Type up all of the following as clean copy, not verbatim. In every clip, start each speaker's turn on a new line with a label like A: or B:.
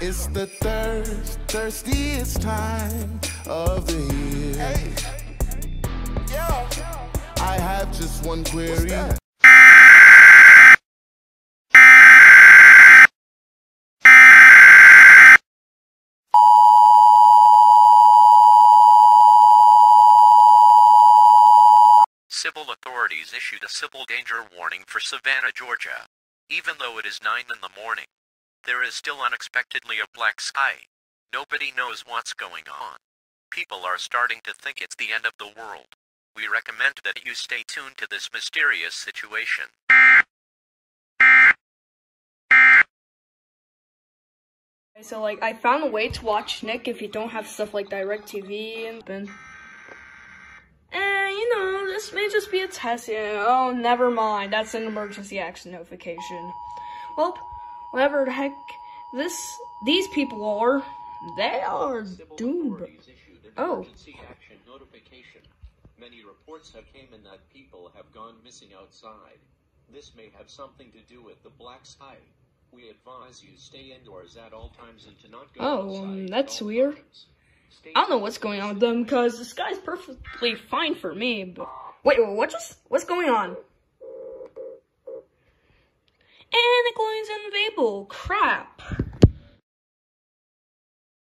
A: It's the thirstiest time of the year. Hey. Yeah. I have just one query.
B: Civil authorities issued a civil danger warning for Savannah, Georgia. Even though it is 9 in the morning, there is still unexpectedly a black sky. Nobody knows what's going on. People are starting to think it's the end of the world. We recommend that you stay tuned to this mysterious situation.
C: So like, I found a way to watch Nick if you don't have stuff like DirecTV and you know, this may just be a test. Oh, never mind. That's an emergency action notification. Well, whatever the heck these people are, they are doomed. Oh.
D: Action notification. Many reports have came in that people have gone missing outside. This may have something to do with the black sky. We advise you stay indoors at all times and to not go outside.
C: That's weird. I don't know what's going on with them, because the sky's perfectly fine for me, but... Wait, what's going on? And the coin's unavailable. Crap.
E: If you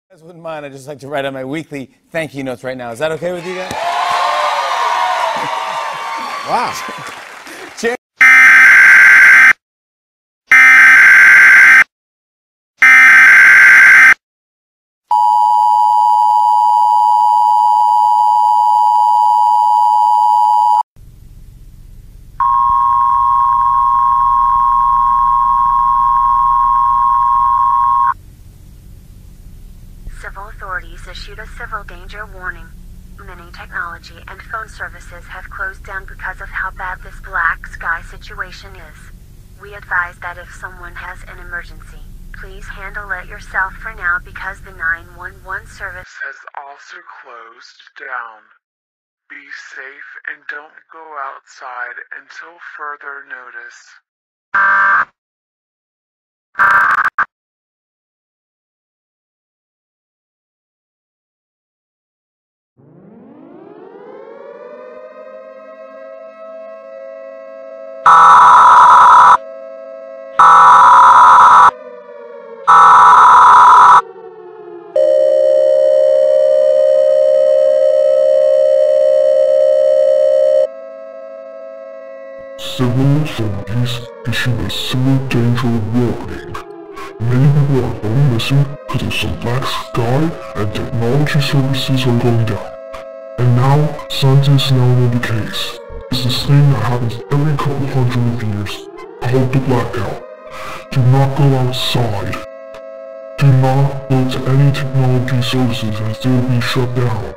E: guys wouldn't mind, I'd just like to write out my weekly thank you notes right now. Is that okay with you guys? Wow.
F: Civil authorities issued a civil danger warning. Many technology and phone services have closed down because of how bad this black sky situation is. We advise that if someone has an emergency, please handle it yourself for now because the 911 service
G: has also closed down. Be safe and don't go outside until further notice.
H: Civil authorities issued a civil danger warning. Many people are going missing because of some black sky and technology services are going down. And now, scientists now know the case. It's this thing that happens every couple hundred of years, called the blackout. Do not go outside. Do not go to any technology services as they will be shut down.